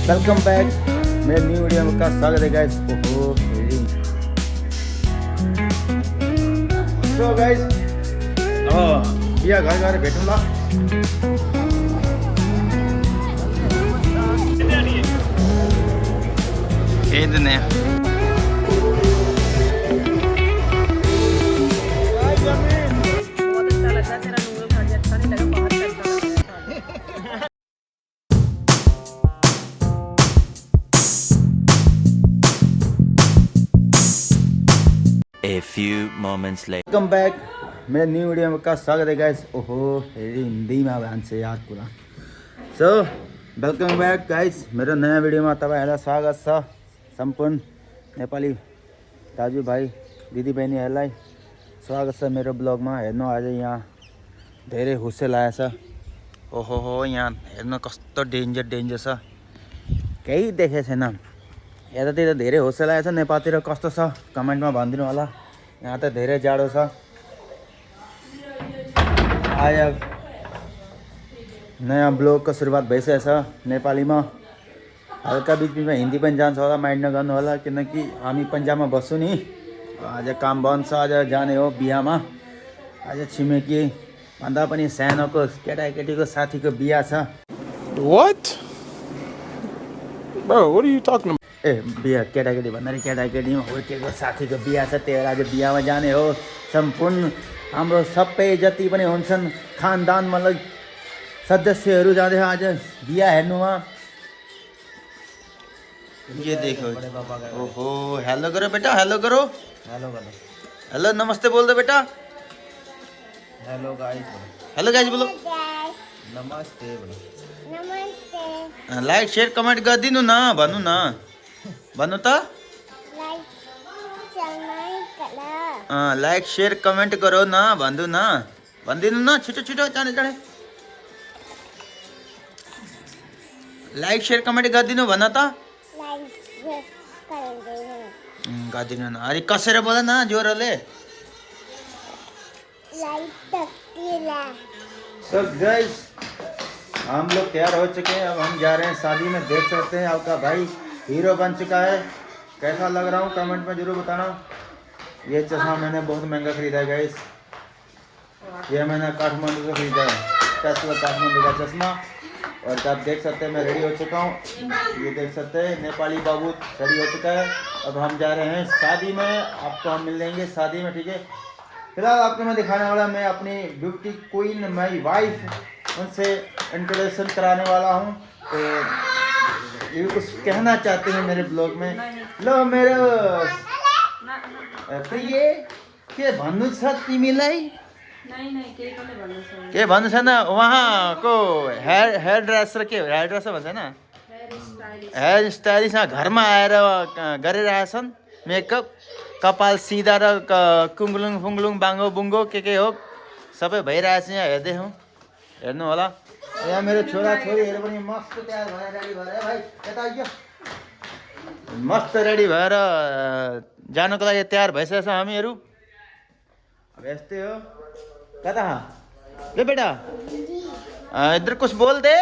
Welcome back मेरे new video में का स्वागत है गाइस। ओहो सो गाइस बिया घर घर भेटूंगा। इतने बहुत अच्छा लग रहा है तेरा नूडल खा के। अच्छा नहीं लगा, बाहर का अच्छा लग रहा है। A few moments later. Welcome back मेरे न्यू वीडियो में का स्वागत है गाइस। ओहो हिंदी में बयान से याद पूरा। सो वेलकम बैक गाइस मेरो नयाँ भिडियोमा तपाईँहरूलाई स्वागत छ। सम्पूर्ण नेपाली दाजुभाइ दिदीबहिनीहरूलाई स्वागत छ मेरो ब्लगमा। हेर्नु आज यहाँ धेरै हुस्से लागेको छ। ओहो यहाँ हेर्नु कस्तो डेन्जर छ, केही देखेको छैन। यतातिर धेरै हुस्से लागेको छ। नेपालतिर कस्तो छ कमेन्टमा भनिदिनु होला। यहाँ त धेरै जाडो छ। आज नयाँ ब्लगको सुरुवात भइसकेको छ नेपालीमा। हल्का बिचमा हिन्दी पनि जान्छ होला, माइन्ड नगर्नु होला, किनकि हामी पन्जाबमा बस्छौँ नि। आज काम बन्द छ, आज जाने हो बिहामा। आज छिमेकी भन्दा पनि सानोको केटाकेटीको साथीको बिहा छ। What? Bro, what are you talking about? ए बिहा केटाकेटी भन्दाखेरि केटाकेटीमा हुर्केको साथीको बिहा छ। त्यही भएर आज बिहामा जाने हो। सम्पूर्ण हाम्रो सबै जति पनि हुन्छन् खानदान मतलब सदस्यहरू जाँदै आज बिहा हेर्नुमा। ये देखो। ओहो हेलो करो बेटा, हेलो करो। हेलो गर्नु, हेलो नमस्ते बोल दो बेटा। हेलो गाइस, हेलो गाइस बोलो। नमस्ते लाइक शेयर कमेंट गरिदिनु न, भन्नु न, भन्नु त। लाइक शेयर कमेंट करो न, भन्नु न, भनिदिनु न, छिटो छिटो चाँडै चाँडै लाइक शेयर कमेंट गरिदिनु भन त। गरिदिनु न, अरे कसेर बोल न जोरले। सो गाइस हम लोग तैयार हो चुके हैं। अब हम जा रहे हैं शादी में। देख सकते हैं आपका भाई हीरो बन चुका है। कैसा लग रहा हूँ कमेंट में जरूर बताना। ये चश्मा मैंने बहुत महंगा खरीदा है गाइस। ये मैंने काठमांडू से खरीदा है, स्पेशल काठमांडू का चश्मा। और आप देख सकते हैं मैं रेडी हो चुका हूँ। ये देख सकते हैं नेपाली बाबू रेडी हो चुका है। अब हम जा रहे हैं शादी में। आपको हम मिल लेंगे शादी में, ठीक है। फिलहाल आपको मैं दिखाने वाला मैं अपनी ब्यूटी क्वीन माई वाइफ उनसे इंट्रोडक्शन कराने वाला हूँ। तो ये भी कुछ कहना चाहते हैं मेरे ब्लॉग में। लो मेरो प्रिय के भन्नु छ तिमीलाई? के भन्नु छैन? उहाँको हेयर ड्रेसर के हेयर ड्रेसर भन्छ होइन, हेयर स्टाइलिस्टमा घरमा आएर गरिरहेछन् मेकअप। कपाल सिधा र कुङ्गलुङ फुङ्गलुङ बाङ्गो बुङ्गो के हो सबै भइरहेछ। यहाँ हेर्दै हौँ, हेर्नु होला। यहाँ मेरो छोरा छोरीहरू पनि मस्त तयार भएर रेडी भएर भाइ यता आइयो। मस्त रेडी भएर जानको लागि तयार भइसकेछ हामीहरू। अब यस्तै हो। कता ले बेटा इधर कुछ बोल दे।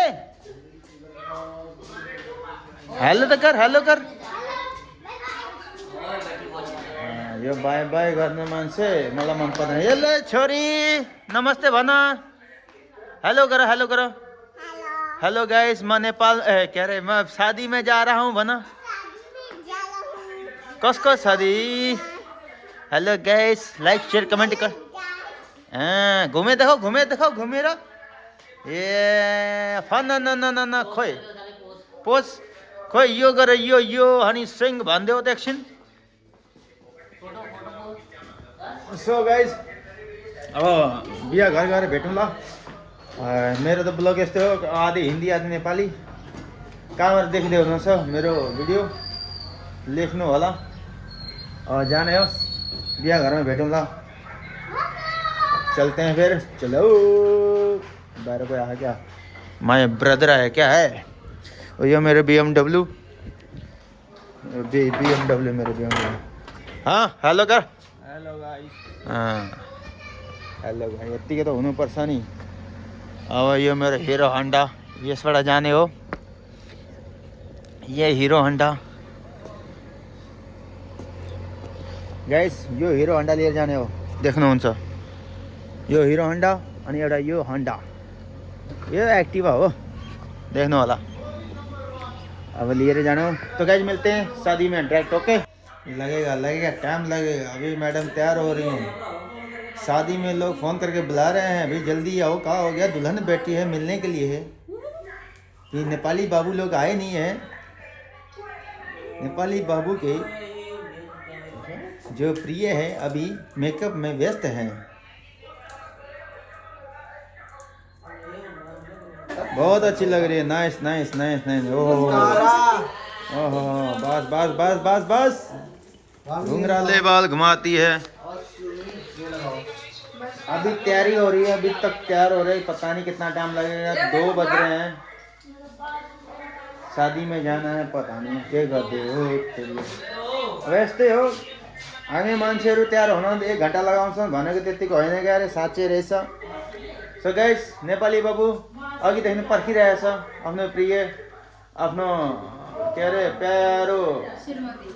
हेलो त कर, हेलो कर। यो बाई बाई गर्ने मान्छे मलाई मन पर्दैन। यसले छोरी नमस्ते भन, हेलो करो, हेलो करो। हेलो गाइस म नेपाल क्या अरे मैं शादी में जा रहा हूँ भन। कसको शादी? Hello guys like share comment कर। घुमे देखो घुमेर। ए फन न न न न खोइ पोस खोइ यो गर यो हनी सिंह भनिदेऊ त एकछिन। सो गाइस अब बिहा घर गएर भेटौँ ल। मेरो त ब्लग यस्तै हो, आधी हिन्दी आधी नेपाली। कहाँबाट देखिँदै हुनुहुन्छ मेरो भिडियो लेख्नु होला। जाने हो बिहा घरमा भेटौँ ल। चलते हैं फिर, चलो। बाहर कोई आया क्या? माय ब्रदर आया क्या है? और ये मेरे BMW मेरो BMW। हाँ हेलो कर। हेलो गाइस, हाँ हेलो भाइ यतिकै त हुनुपर्छ नि। अब यो मेरो हिरो हन्डा यसबाट जाने हो। ये हीरो होंडा गाइस यो हिरो होंडा लिएर जाने हो देख्नुहुन्छ यो हिरो होंडा अनि एउटा यो होंडा यो एक्टिवा हो देख्नु होला अब लिए जाना हो तो गाइस मिलते हैं शादी में डायरेक्ट ओके लगेगा लगेगा टाइम लगेगा अभी मैडम तैयार हो रही हैं शादी में लोग फ़ोन करके बुला रहे हैं अभी जल्दी आओ कहाँ हो गया दुल्हन बैठी है मिलने के लिए है ये नेपाली बाबू लोग आए नहीं है नेपाली बाबू के जो प्रिय है अभी मेकअप में व्यस्त हैं बहुत अच्छी लग रही है नाइस नाइस नाइस नाइस ओहो बस बस बस बस बस घुंघरा ले बाल घुमाती है अभी तैयारी हो रही है अभी तक तैयार हो रही पता नहीं कितना टाइम लगेगा 2 बज रहे हैं शादी में जाना है पता नहीं के गर्दै हो व्यस्तै हो हामी मान्छेहरू तयार हुन 1 घन्टा लगाउँछौँ भनेको त्यतिको होइन क्या अरे साँच्चै रहेछ सो गाइस नेपाली बाबु अघिदेखि पर्खिरहेछ आफ्नो प्रिय आफ्नो के अरे प्यारो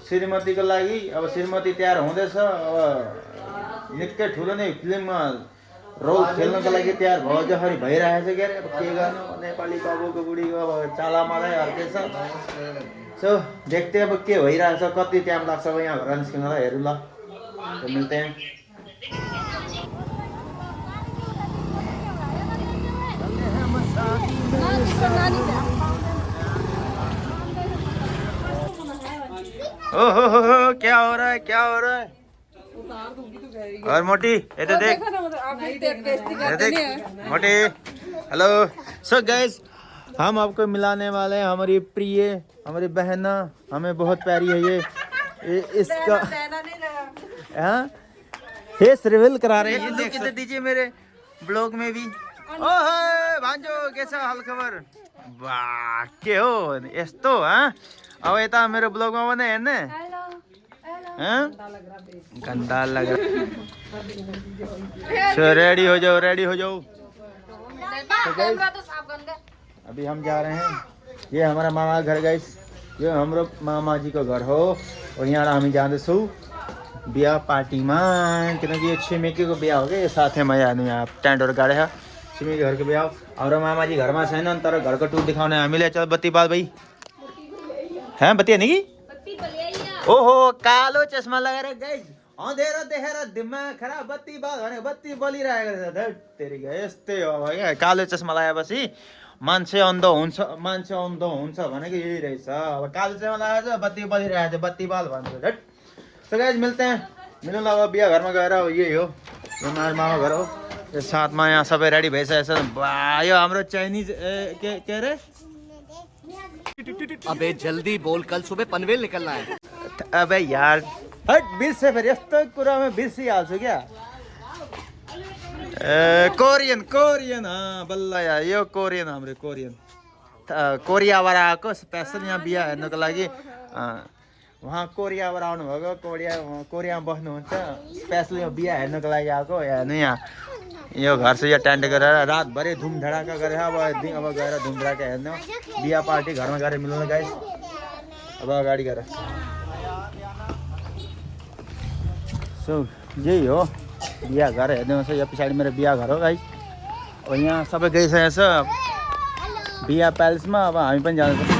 श्रीमतीको लागि अब श्रीमती तयार हुँदैछ अब निकै ठुलो नै फिल्ममा रोल खेल्नको लागि तयार भएजसरी भइरहेछ के अरे अब के गर्नु नेपाली बाबुको बुढीको अब चालामालै अर्कै छ सो देखते अब के भइरहेछ कति टाइम लाग्छ अब यहाँ घर निस्किनलाई हेरौँ ल तो मिलते हैं ओहो क्या हो रहा है क्या हो रहा है और मोटी ये तो देख ये देख मोटी हेलो सो गाइस हम आपको मिलाने वाले हैं हमारी प्रिय हमारी बहना हमें बहुत प्यारी है ये इसका हाँ फेस रिवील करा रहे हैं देख सकते दीजिए मेरे ब्लॉग में भी ओह भांजो कैसा हाल खबर वाह के हो यस्तो हाँ अब यता मेरो ब्लॉगमा पनि हेर्ने गंदा लग रहा सो रेडी हो जाओ अभी हम जा रहे हैं ये हमारा मामा का घर गाइस ये हाम्रो मामा जी को घर हो और यहाँ हामी जाँदैछौँ बिहा पार्टीमा किनकि यो छिमेकीको बिहा हो क्या यो साथैमा यहाँ टेन्टहरू गाडेको छ छिमेकी घरको बिहा हो हाम्रो मामा जी घरमा छैनन् तर घरको टुर दिखाउने हामीले चल बत्ती बाल भाइ हैं बत्ती हाने कि ओहो कालो चस्मा लगाएर गाइस अँधेरो देखेर दिमाग खराब बत्ती बाल भने बत्ती बलिरहेको छ तेरी यस्तै हो क्या कालो चस्मा लगाएपछि मान्छे अन्ध हुन्छ भनेको यही रहेछ अब कालो चस्मा लगाएर चाहिँ बत्ती बलिरहेको छ बत्ती बाल भन्छ झट सो गाइस मिलते हैं मिल्नु अब बिहा घरमा गएर अब यही हो यो मामा घर हो यो साथमा यहाँ सबै रेडी भइसकेको छ बा यो हाम्रो चाइनिज के अरे अबे जल्दी बोल कल सुबह पनवेल निकलना है अबे यार हट बिर्से फेरि यस्तो कुरामा बिर्सिहाल्छु क्या कोरियन बल्ल यार यो कोरियन हाम्रो कोरियन कोरियाबाट आएको स्पेसल यहाँ बिहा हेर्नुको लागि उहाँ कोरियाबाट आउनुभएको कोरियामा बस्नुहुन्छ स्पेसल यो बिहा हेर्नुको लागि आएको हेर्नु यहाँ यो घर चाहिँ यो टेन्ट गरेर रातभरि धुमधडाका गरेर अब गएर धुमधडाका हेर्नु बिहा पार्टी घरमा गएर मिलाउनु गाइस अब अगाडि गएर सो यही हो बिहा घर हेर्नु छ यो पछाडि मेरो बिहा घर हो गाइस अब यहाँ सबै गइसकेको छ बिहा प्यालेसमा अब हामी पनि जाँदैछौँ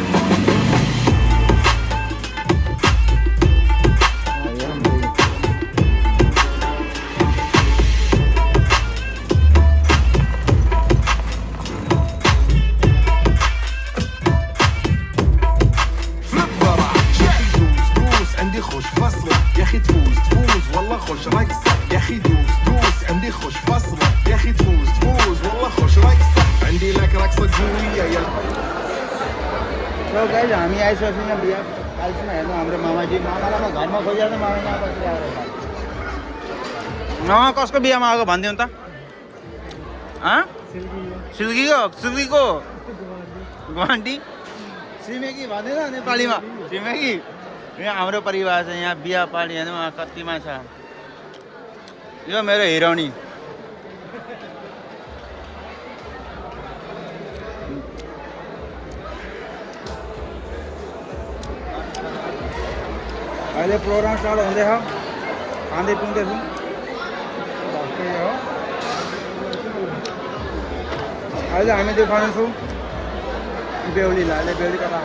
गाइस हामी आइसकेछौँ यहाँ बिहा प्यालेसमा हेर्नु हाम्रो मामालाई म घरमा खोजेर मामा यहाँ बसिरहेको कसको बिहामा आएको भनिदिउँ त सिल्कीको गुवाहाटी छिमेकी भनेर नेपालीमा छिमेकी यहाँ हाम्रो परिवार छ यहाँ बिहा पार्टी हेर्नु कतिमा छ यो मेरो हिरोनी अहिले प्रोग्राम स्टार्ट हुँदैछ खाँदै पिउँदैछु अहिले हामी देखाउनेछौँ बेहुलीलाई अहिले बेहुली कता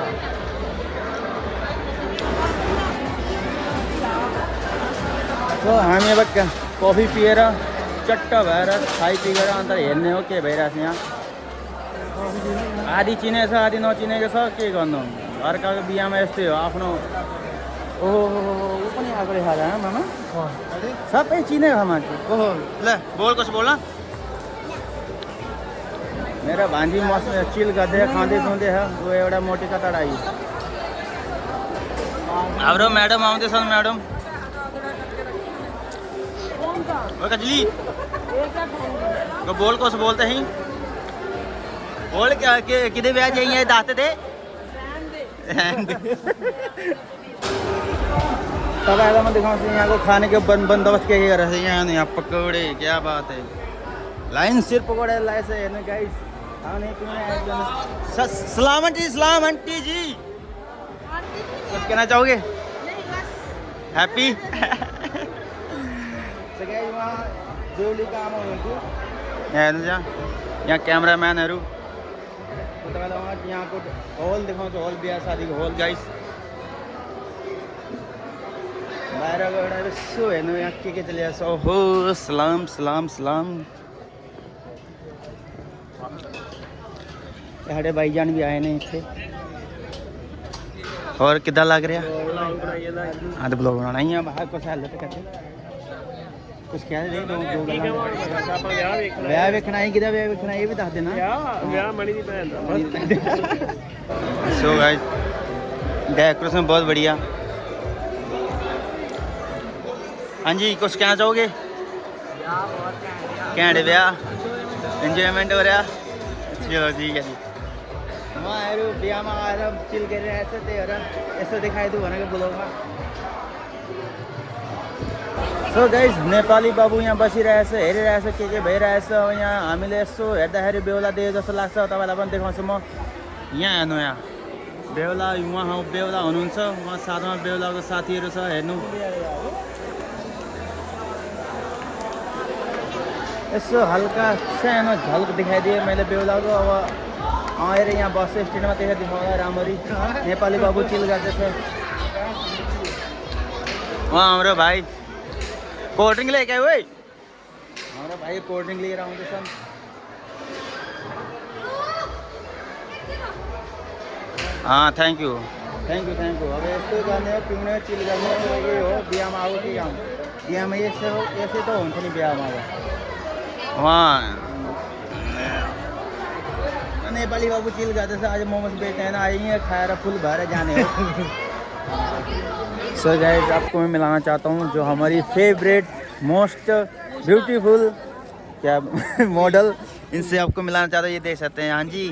सो हामी अब कफी पिएर चट्ट भएर खाइपिएर अन्त हेर्ने हो के भइरहेछ यहाँ आधी चिनेको छ आधी नचिनेको छ के गर्नु अर्काको बिहामा यस्तै हो आफ्नो ओहो ऊ पनि आएको रहेछ आज मामा सबै चिनेको मान्छे ओहो ल बोल कसो बोल मेरो भान्जी मस्त चिल गर्दै खाँदै पिउँदै छ ऊ एउटा मोटी कताडा आई हाम्रो म्याडम आउँदैछन् म्याडम ओ कजली को बोल कसो बोलते हैं बोल क्या किधर ब्याह जाइए दाते दे तपाईँहरूलाई म देखाउँछु यहाँको खानेको बन्दोबस्त के गरेर यहाँ पकौड़े क्या बात है लाइन सिर पकौडा लागेछ हेर्नु गाइस खाने पिउने एकदम सलाम आंटी जी कुछ कहना चाहोगे हैप्पी गाइस उहाँ बेहुलीको आमा हुनुहुन्थ्यो यहाँ क्यामेराम्यानहरू तपाईँलाई उहाँ यहाँको हल देखाउँछु हल बिहा शादीको हल गाइस बाहिरको एउटा यसो हेर्नु यहाँ के चलिरहेको छ ओहो सलाम सलाम सलाम साढ़े भाईजान भी आए नहीं थे और कितना लग रहा हाँ तो ब्लॉग बनाना ही यहाँ बाहर कुछ हालत करते कुछ कह रहे दो ब्याह वेखना ही किधर ब्याह वेखना ये भी दस देना सो गाइस डेकोरेशन बहुत बढ़िया हाँ जी कुछ कहना चाहोगे कैंडे ब्याह एंजॉयमेंट हो रहा चलो ठीक है जी उहाँहरू बिहामा आएर चिल गरिरहेछ त्यही भएर यसो देखाइदिउँ भनेको ब्लगमा सो गाइस नेपाली बाबु यहाँ बसिरहेछ हेरिरहेछ के भइरहेछ यहाँ हामीले यसो हेर्दाखेरि बेहुला देखे जस्तो लाग्छ तपाईँलाई पनि देखाउँछु म यहाँ हेर्नु यहाँ बेहुला उहाँ बेहुला हुनुहुन्छ उहाँ साथमा बेहुलाको साथीहरू छ हेर्नु यसो हल्का सानो झल्क दिखाइदिएँ मैले बेहुलाको अब आएर यहाँ बस स्ट्यान्डमा त्यसरी देखाउँदा राम्ररी नेपाली बाबु चिल गर्दैछ वहाँ हाम्रो भाइ कोल्ड ड्रिङ्क लिएर आयो है हाम्रो भाइ कोल्ड ड्रिङ्क लिएर आउँदैछन् थ्याङ्क यू थ्याङ्क यू अब यस्तो गर्ने हो पिउने चिल गर्ने यही हो बिहामा आऊ के आउँ बिहामा यसो त हुन्छ नि बिहामा अब वहाँ नेपाली बाबू चिल गर्दैछ आज मोमोज बेच्ने होइन आज यहीँ खाएर फुल भएर जाने हो सो गाइस आपको मैं मिलाना चाहता हूँ जो हमारी फेवरेट मोस्ट ब्यूटीफुल क्या मॉडल इनसे आपको मिलाना चाहता हूँ ये देख सकते हैं हाँ जी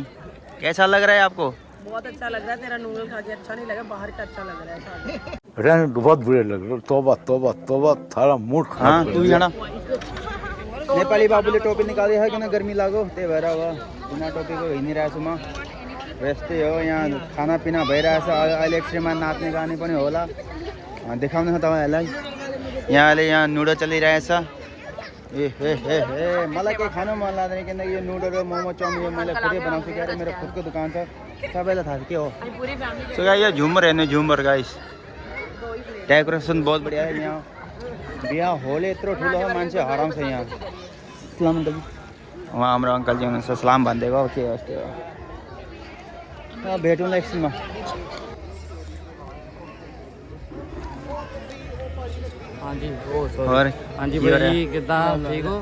कैसा लग रहा है आपको बहुत अच्छा लग रहा है तेरा नूडल खा के अच्छा नहीं लगा बाहर का अच्छा लग रहा है रहने बहुत बुरे लग रहे तौबा तौबा तौबा थारा मूड हाँ तू जाना नेपाली बाबुले टोपी निकाले है किन गर्मी लाग्यो त्यही भएर अब बिना टोपीको हिँडिरहेको छु म यस्तै हो यहाँ खानापिना भइरहेछ अहिले एकछिनमा नाच्ने गाने पनि होला देखाउने छ तपाईँहरूलाई यहाँ नुडल चलिरहेछ ए मलाई केही खानु मन लाग्दैन किनकि यो नुडल र मोमो चाउमिन मैले खुदै बनाउँछु क्यारे मेरो खुदको दोकान छ सबैलाई थाहा छ के हो तो ये झूमर है झूमर गाइस डेकोरेसन बहुत बढ़िया है यहाँ बिहा होल यत्रो ठुलो हो मान्छे हराउँछ यहाँ सलाम अंकल वहाँ हाम्रो अङ्कल जी हुनुहुन्छ सलाम भनिदिएको के अस्ति भेटौँला एकछिनमा हाँ जी और हाँ जी भाई किदा ठीक हो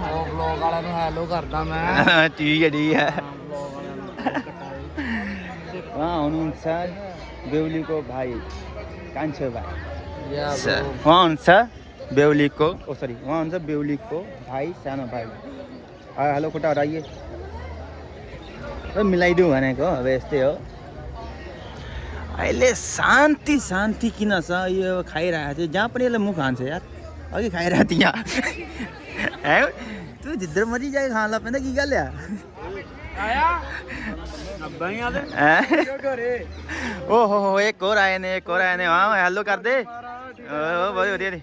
ब्लॉग वाला ਨੂੰ ਹੈਲੋ ਕਰਦਾ ਮੈਂ ठीक है उहाँ हुनुहुन्छ बेहुलीको भाइ कान्छो भाइ वहाँ हुन्छ बेहुलीको ओ सरी उहाँ हुन्छ बेहुलीको भाइ सानो भाइ हेलो खुट्टा हराइए मिलाइदिउँ भनेको अब यस्तै हो अहिले शान्ति शान्ति किन छ यो खाइरहेको थियो जहाँ पनि यसले मुख हान्छ यार अघि खाइरहेको थियो यहाँ तू जिधर मर्जी जाए खाना पैदा की गल ओहो एक और आए ने हाँ हेलो कर दे बहुत बढ़िया रे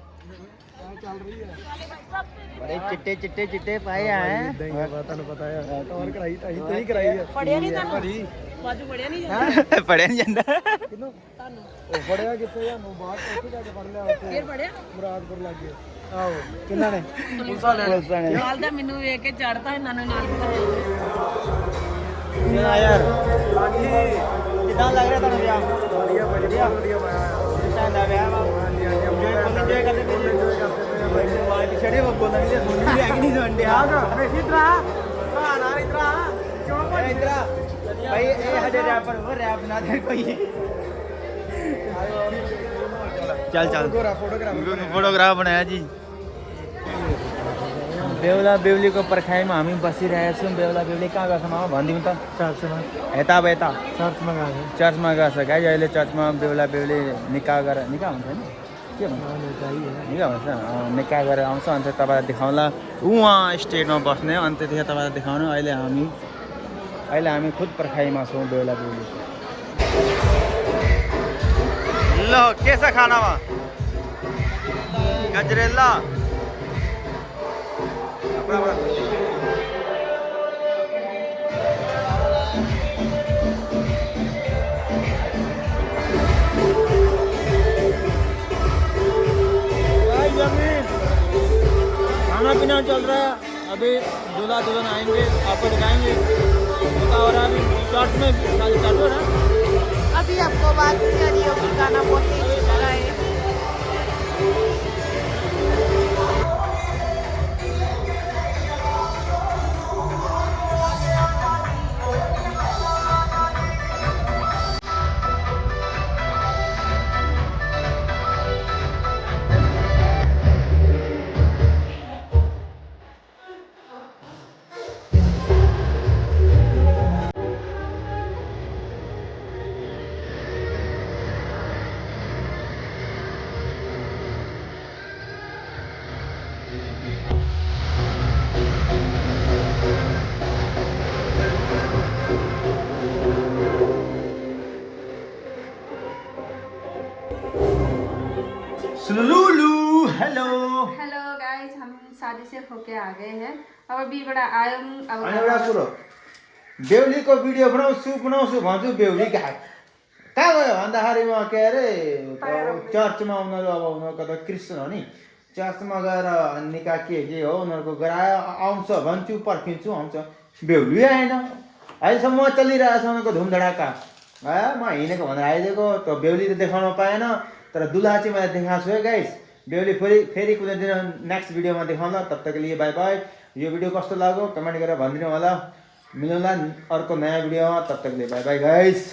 बड़े चिट्टे चिट्टे चिट्टे पाए हैं ਤੁਹਾਨੂੰ ਪਤਾ ਹੈ ਟੌਰ ਕਰਾਈ ਤਾਂ ਹੀ ਕਰਾਈ ਹੈ ਪੜਿਆ ਨਹੀਂ ਤੁਹਾਨੂੰ ਬਾਜੂ ਪੜਿਆ ਨਹੀਂ ਜਾਂਦਾ ਪੜਿਆ ਨਹੀਂ ਜਾਂਦਾ ਕਿਨੂੰ ਤੁਹਾਨੂੰ ਉਹ ਪੜਿਆ ਕਿੱਥੇ ਜਾਨੂੰ ਬਾਹਰ ਉੱਥੇ ਜਾ ਕੇ ਪੜ ਲਿਆ ਉੱਥੇ ਫੇਰ ਪੜਿਆ ਮੁਰਾਦਪੁਰ ਲੱਗ ਗਿਆ ਆਹੋ ਕਿੰਨਾ ਨੇ ਪੁਲਿਸ ਵਾਲੇ ਨੇ ਨਾਲ ਦਾ ਮੈਨੂੰ ਵੇਖ ਕੇ ਚੜਦਾ ਇਹਨਾਂ ਨੂੰ ਨਾਲ ਕਿਹੜਾ ਯਾਰ ਕਿਦਾਂ ਲੱਗ ਰਿਹਾ ਤੁਹਾਨੂੰ ਵਿਆਹ ਵਧੀਆ ਵਧੀਆ ਵਧੀਆ ਦਾ ਵਿਆਹ ਵਾ ਇੰਜੋਏ ਕਰਦੇ ਪਏ ਮਾਰ ਛੜੇ ਉਹ ਬੋਲਣ ਦੀ ਸੁਣੀ ਵੀ ਹੈਗੀ ਨਹੀਂ ਸੁਣ ਡਿਆ ਇਧਰਾ ਨਾ ਇਧਰਾ ਕਿਉਂ ਇਧਰਾ ਭਾਈ ਇਹ ਸਾਡੇ ਰੈਪਰ ਉਹ ਰੈਪ ਨਾ ਦੇ ਕੋਈ ਚੱਲ फोटोग्राफ बनाया जी बेवला बेवली को परखाई में हामी बसी रहे छौँ बेवला बेवली कहाँ गएको छौँ भनिदिउँ त चर्चमा यता चर्चमा गएको चर्चमा गएको छ गाई अहिले चर्चमा बेहुला बेहुली निकाह गरेर निकाह हुन्छ नि के भन्छ निकाह हुन्छ निकाह गरेर आउँछ अन्त तपाईँलाई देखाउँला उहाँ स्टेटमा बस्ने अन्त त्यतिखेर तपाईँलाई देखाउनु अहिले हामी खुद पर्खाइमा छौँ बेहुला बेहुली ल के छ खानामा गजरेला खाना पीना चल रहा है अभी दूल्हा दुल्हन आएंगे आपको दिखाएंगे और अभी चर्च में शादी चालू है अभी आपको बात करी होगी गाना बहुत तेज चल रहा है सुलुलु हेलो हेलो गाइस हम शादी से होके आ गए हैं अब अभी बड़ा आयम अब एउटा कुरो बेहुलीको भिडियो बनाउँछु भन्छु बेहुली कहाँ गयो भन्दाखेरिमा के अरे चर्चमा उनीहरू अब उनीहरूको त क्रिस्चियन हो नि चर्चमा गएर निकाह के हो उनीहरूको गरायो आउँछ भन्छु पर्खिन्छु आउँछ बेहुली आएन अहिलेसम्म चलिरहेछ उनीहरूको धुमधडाका म हिँडेको भनेर आइदिएको त बेहुली त देखाउन पाएन तर दुल्हा चाहिँ मैले देखाएको छु है गाइस बेहुली फेरि कुनै दिन नेक्स्ट भिडियोमा देखाउँला तब तक लिए बाई बाई यो भिडियो कस्तो लाग्यो कमेन्ट गरेर भनिदिनु होला मिलौँला अर्को नयाँ भिडियोमा तब तक लिए बाई बाई गाइस